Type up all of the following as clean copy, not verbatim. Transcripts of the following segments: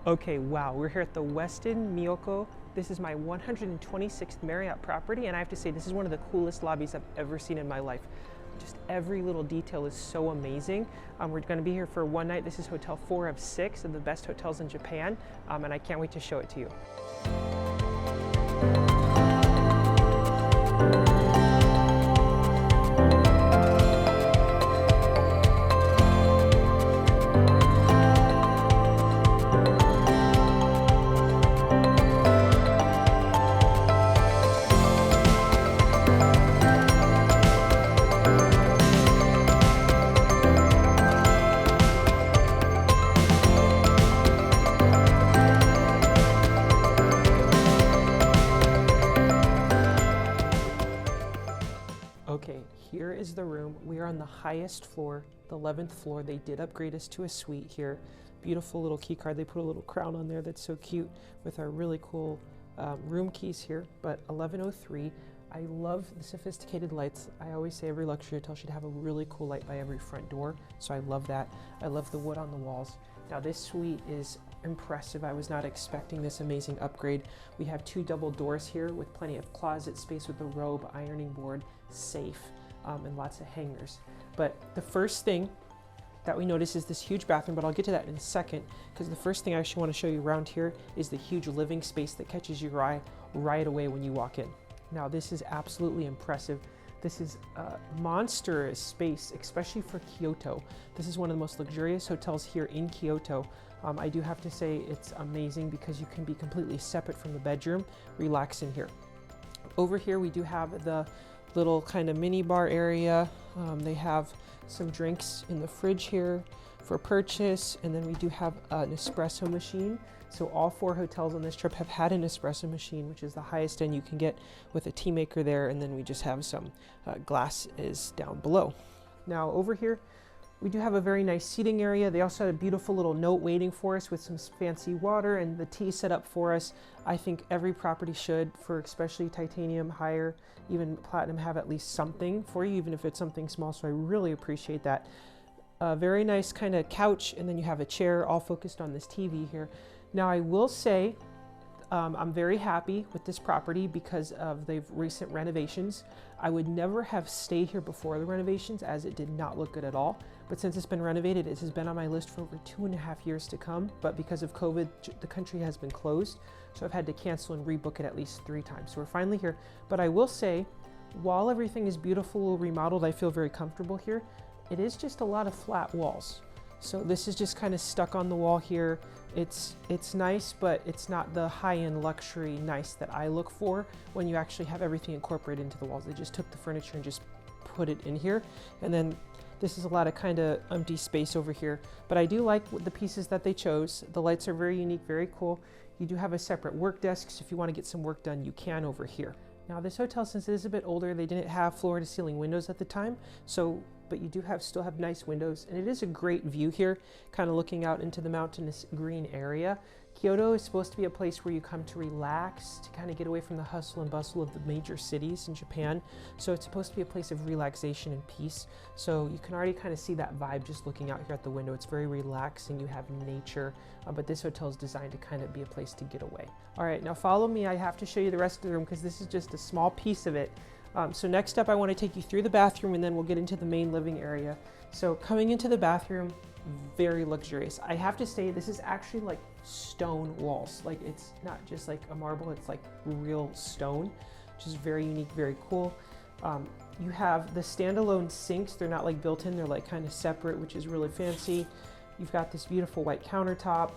Okay, wow, we're here at the Westin Miyako. This is my 126th Marriott property, and I have to say, this is one of the coolest lobbies I've ever seen in my life. Just every little detail is so amazing. We're going to be here for one night. This is Hotel 4 of 6 of the best hotels in Japan, and I can't wait to show it to you. Okay, here is the room. We are on the highest floor, the 11th floor. They did upgrade us to a suite here. Beautiful little key card. They put a little crown on there that's so cute with our really cool room keys here, but 1103. I love the sophisticated lights. I always say every luxury hotel should have a really cool light by every front door, so I love that. I love the wood on the walls. Now this suite is impressive. I was not expecting this amazing upgrade. We have 2 double doors here with plenty of closet space with a robe, ironing board, safe, and lots of hangers. But the first thing that we notice is this huge bathroom, but I'll get to that in a second, because the first thing I actually want to show you around here is the huge living space that catches your eye right away when you walk in. Now this is absolutely impressive. This is a monstrous space, especially for Kyoto. This is one of the most luxurious hotels here in Kyoto. I do have to say it's amazing because you can be completely separate from the bedroom, relax in here. Over here we do have the little kind of mini bar area. They have some drinks in the fridge here for purchase, and then we do have an espresso machine. So all 4 hotels on this trip have had an espresso machine, which is the highest end you can get with a tea maker there, and then we just have some glasses down below. Now over here we do have a very nice seating area. They also had a beautiful little note waiting for us with some fancy water and the tea set up for us. I think every property should, for especially titanium, higher, even platinum, have at least something for you, even if it's something small, so I really appreciate that. A very nice kind of couch, and then you have a chair all focused on this TV here. Now I will say I'm very happy with this property because of the recent renovations. I would never have stayed here before the renovations, as it did not look good at all. But since it's been renovated, it has been on my list for over 2.5 years to come. But because of COVID, the country has been closed. So I've had to cancel and rebook it at least 3 times. So we're finally here. But I will say, while everything is beautiful, remodeled, I feel very comfortable here. It is just a lot of flat walls. So this is just kind of stuck on the wall here. It's nice, but it's not the high-end luxury nice that I look for when you actually have everything incorporated into the walls. They just took the furniture and just put it in here. And then this is a lot of kind of empty space over here. But I do like the pieces that they chose. The lights are very unique, very cool. You do have a separate work desk, so if you want to get some work done, you can over here. Now this hotel, since it is a bit older, they didn't have floor-to-ceiling windows at the time, but you do still have nice windows, and it is a great view here, kind of looking out into the mountainous green area. Kyoto is supposed to be a place where you come to relax, to kind of get away from the hustle and bustle of the major cities in Japan. So it's supposed to be a place of relaxation and peace. So you can already kind of see that vibe just looking out here at the window. It's very relaxing. You have nature, but this hotel is designed to kind of be a place to get away. All right, now follow me. I have to show you the rest of the room because this is just a small piece of it. So next up, I want to take you through the bathroom, and then we'll get into the main living area. So coming into the bathroom, very luxurious. I have to say, this is actually like stone walls. Like, it's not just like a marble, it's like real stone, which is very unique, very cool. You have the standalone sinks. They're not like built in, they're like kind of separate, which is really fancy. You've got this beautiful white countertop.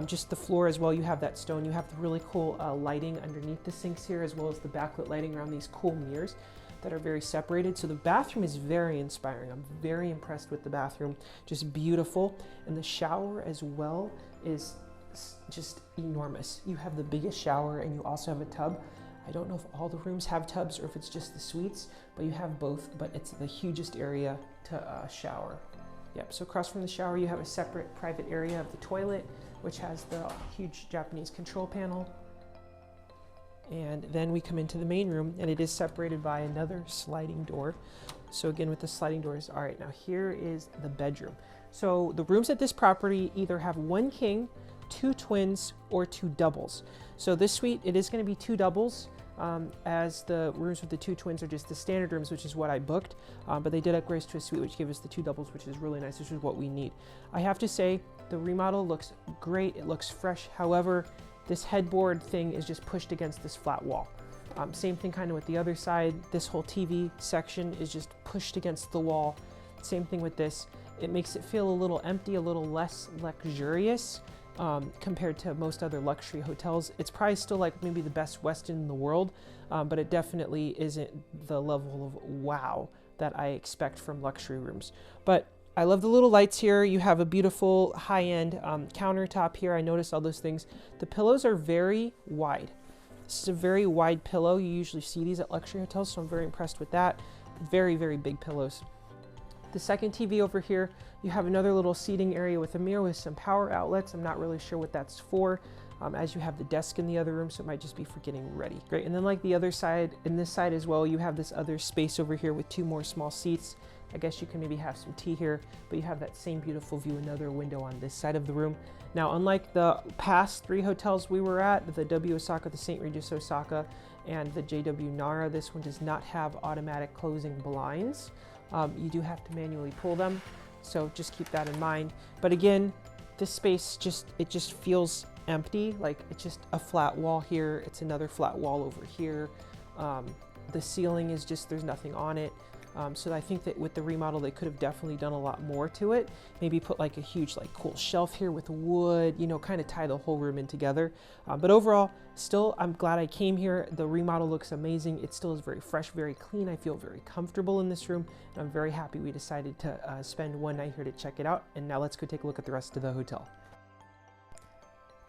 Just the floor as well, you have that stone. You have the really cool lighting underneath the sinks here, as well as the backlit lighting around these cool mirrors that are very separated. So the bathroom is very inspiring. I'm very impressed with the bathroom, just beautiful. And the shower as well is just enormous. You have the biggest shower, and you also have a tub. I don't know if all the rooms have tubs or if it's just the suites, but you have both, but it's the hugest area to shower. Yep, so across from the shower, you have a separate private area of the toilet, which has the huge Japanese control panel. And then we come into the main room, and it is separated by another sliding door. So again, with the sliding doors, all right, now here is the bedroom. So the rooms at this property either have 1 king, 2 twins or 2 doubles. So this suite, it is going to be 2 doubles, as the rooms with the 2 twins are just the standard rooms, which is what I booked. But they did upgrade to a suite, which gave us the 2 doubles, which is really nice, which is what we need. I have to say, the remodel looks great. It looks fresh. However, this headboard thing is just pushed against this flat wall. Same thing kind of with the other side. This whole TV section is just pushed against the wall. Same thing with this. It makes it feel a little empty, a little less luxurious compared to most other luxury hotels. It's probably still like maybe the best Westin in the world, but it definitely isn't the level of wow that I expect from luxury rooms. But I love the little lights here. You have a beautiful high-end countertop here. I noticed all those things. The pillows are very wide. This is a very wide pillow. You usually see these at luxury hotels, so I'm very impressed with that. Very, very big pillows. The second TV over here, you have another little seating area with a mirror with some power outlets. I'm not really sure what that's for, as you have the desk in the other room, so it might just be for getting ready. Great, and then like the other side, in this side as well, you have this other space over here with 2 more small seats. I guess you can maybe have some tea here, but you have that same beautiful view, another window on this side of the room. Now, unlike the past 3 hotels we were at, the W Osaka, the St. Regis Osaka, and the JW Nara, this one does not have automatic closing blinds. You do have to manually pull them, so just keep that in mind. But again, this space it just feels empty, like it's just a flat wall here. It's another flat wall over here. The ceiling is just, there's nothing on it. So I think that with the remodel, they could have definitely done a lot more to it. Maybe put like a huge, like cool shelf here with wood, you know, kind of tie the whole room in together. But overall, still, I'm glad I came here. The remodel looks amazing. It still is very fresh, very clean. I feel very comfortable in this room. And I'm very happy we decided to spend one night here to check it out. And now let's go take a look at the rest of the hotel.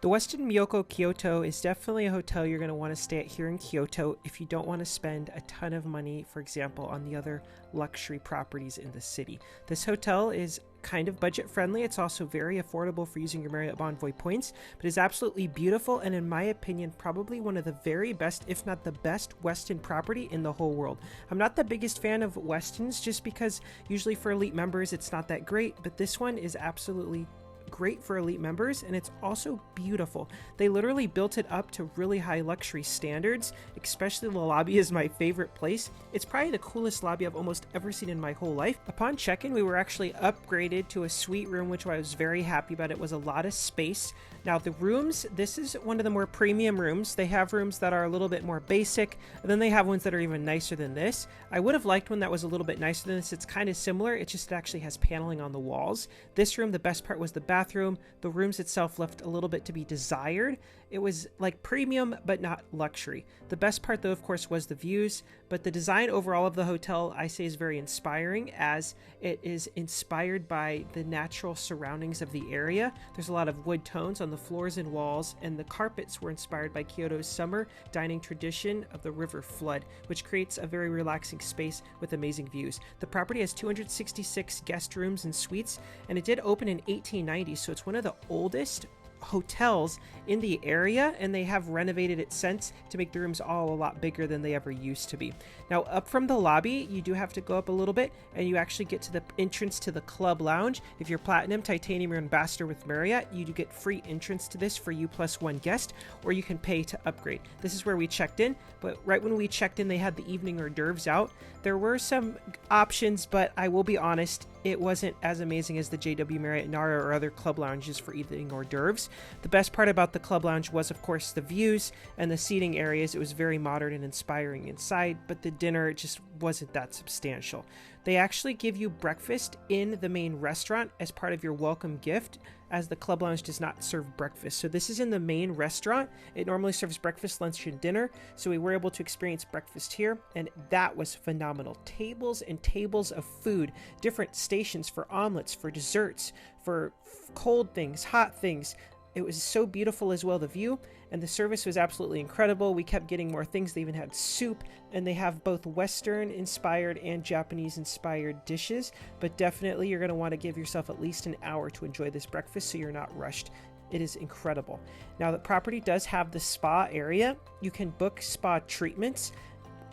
The Westin Miyako Kyoto is definitely a hotel you're going to want to stay at here in Kyoto if you don't want to spend a ton of money, for example, on the other luxury properties in the city. This hotel is kind of budget friendly. It's also very affordable for using your Marriott Bonvoy points, but is absolutely beautiful and, in my opinion, probably one of the very best, if not the best, Westin property in the whole world. I'm not the biggest fan of Westins just because usually for elite members it's not that great, but this one is absolutely great for elite members, and it's also beautiful. They literally built it up to really high luxury standards. Especially the lobby is my favorite place. It's probably the coolest lobby I've almost ever seen in my whole life. Upon check-in, we were actually upgraded to a suite room, which I was very happy about. It was a lot of space. Now the rooms, this is one of the more premium rooms. They have rooms that are a little bit more basic, and then they have ones that are even nicer than this. I would have liked one that was a little bit nicer than this. It's kind of similar. It just actually has paneling on the walls. This room, the best part was the bathroom. The rooms itself left a little bit to be desired. It was like premium, but not luxury. The best part though, of course, was the views, but the design overall of the hotel, I say, is very inspiring, as it is inspired by the natural surroundings of the area. There's a lot of wood tones on the floors and walls, and the carpets were inspired by Kyoto's summer dining tradition of the river flood, which creates a very relaxing space with amazing views. The property has 266 guest rooms and suites, and it did open in 1890, so it's one of the oldest hotels in the area, and they have renovated it since to make the rooms all a lot bigger than they ever used to be. Now, up from the lobby, you do have to go up a little bit, and you actually get to the entrance to the club lounge. If you're Platinum, Titanium, or Ambassador with Marriott, you do get free entrance to this for you plus one guest, or you can pay to upgrade. This is where we checked in, but right when we checked in, they had the evening hors d'oeuvres out. There were some options, but I will be honest, it wasn't as amazing as the JW Marriott Nara or other club lounges for evening hors d'oeuvres. The best part about the club lounge was, of course, the views and the seating areas. It was very modern and inspiring inside, but the dinner just wasn't that substantial. They actually give you breakfast in the main restaurant as part of your welcome gift, as the club lounge does not serve breakfast. So this is in the main restaurant. It normally serves breakfast, lunch, and dinner. So we were able to experience breakfast here, and that was phenomenal. Tables and tables of food, different stations for omelets, for desserts, for cold things, hot things. It was so beautiful as well, the view, and the service was absolutely incredible. We kept getting more things. They even had soup, and they have both Western inspired and Japanese inspired dishes, but definitely you're going to want to give yourself at least an hour to enjoy this breakfast so you're not rushed. It is incredible. Now, the property does have the spa area. You can book spa treatments,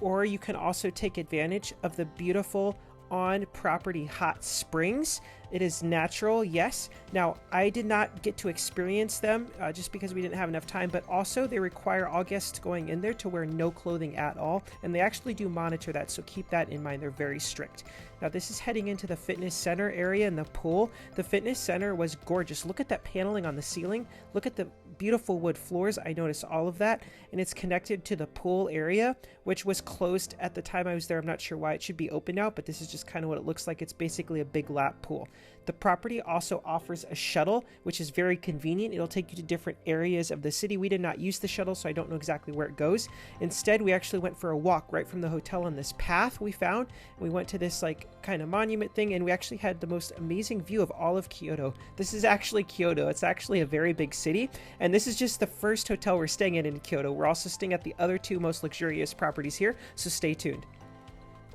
or you can also take advantage of the beautiful on-property hot springs. It is natural, yes. Now, I did not get to experience them just because we didn't have enough time, but also they require all guests going in there to wear no clothing at all, and they actually do monitor that, so keep that in mind. They're very strict. Now, this is heading into the fitness center area and the pool. The fitness center was gorgeous. Look at that paneling on the ceiling. Look at the beautiful wood floors. I noticed all of that, and it's connected to the pool area, which was closed at the time I was there. I'm not sure why. It should be open now, but this is just kind of what it looks like. It's basically a big lap pool. The property also offers a shuttle, which is very convenient. It'll take you to different areas of the city. We did not use the shuttle, so I don't know exactly where it goes. Instead, we actually went for a walk right from the hotel on this path we found. We went to this like kind of monument thing, and we actually had the most amazing view of all of Kyoto. This is actually Kyoto. It's actually a very big city, and this is just the first hotel we're staying in Kyoto. We're also staying at the other two most luxurious properties here, so stay tuned.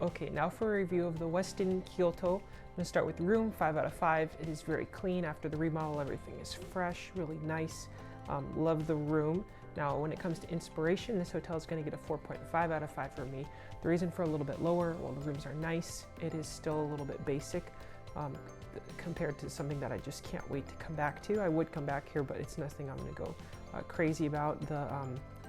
Okay, now for a review of the Westin Kyoto. I'm going to start with the room, 5 out of 5. It is very clean after the remodel. Everything is fresh, really nice. Love the room. Now, when it comes to inspiration, this hotel is going to get a 4.5 out of 5 for me. The reason for a little bit lower, well, the rooms are nice. It is still a little bit basic compared to something that I just can't wait to come back to. I would come back here, but it's nothing I'm going to go crazy about. The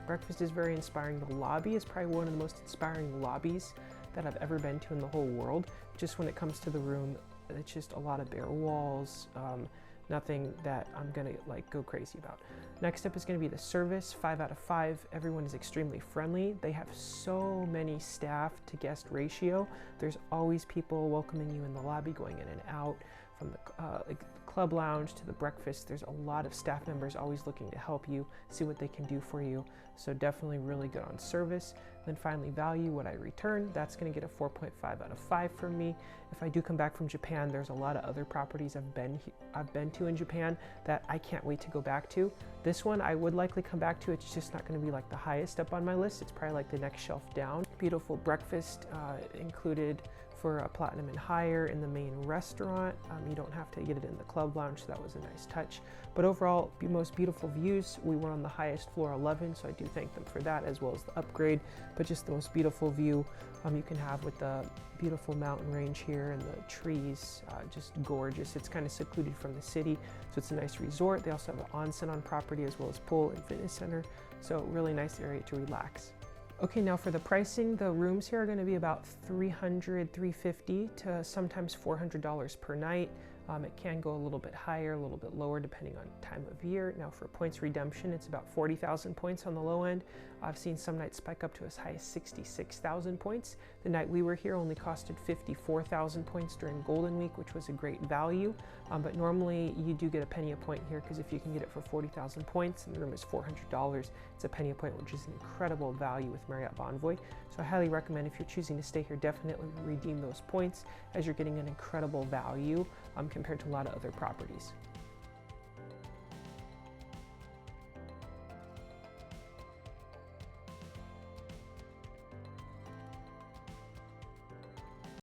breakfast is very inspiring. The lobby is probably one of the most inspiring lobbies that I've ever been to in the whole world. Just when it comes to the room, it's just a lot of bare walls, nothing that I'm gonna like go crazy about. Next up is gonna be the service, 5 out of 5. Everyone is extremely friendly. They have so many staff to guest ratio. There's always people welcoming you in the lobby, going in and out, from the club lounge to the breakfast. There's a lot of staff members always looking to help you, see what they can do for you. So definitely really good on service. Then finally, value, what I return, that's going to get a 4.5 out of 5 for me. If I do come back from Japan, there's a lot of other properties I've been to in Japan that I can't wait to go back to. This one I would likely come back to. It's just not going to be like the highest up on my list. It's probably like the next shelf down. Beautiful breakfast included for a platinum and higher in the main restaurant. You don't have to get it in the club lounge, so that was a nice touch. But overall, most beautiful views. We were on the highest floor 11, so I do thank them for that, as well as the upgrade. But just the most beautiful view you can have with the beautiful mountain range here and the trees, just gorgeous. It's kind of secluded from the city, so it's a nice resort. They also have an onsen on property, as well as pool and fitness center, so really nice area to relax. Okay, now for the pricing, the rooms here are going to be about $300, $350 to sometimes $400 per night. It can go a little bit higher, a little bit lower, depending on time of year. Now for points redemption, it's about 40,000 points on the low end. I've seen some nights spike up to as high as 66,000 points. The night we were here only costed 54,000 points during Golden Week, which was a great value. But normally you do get a penny a point here, because if you can get it for 40,000 points and the room is $400, it's a penny a point, which is an incredible value with Marriott Bonvoy. So I highly recommend, if you're choosing to stay here, definitely redeem those points, as you're getting an incredible value compared to a lot of other properties.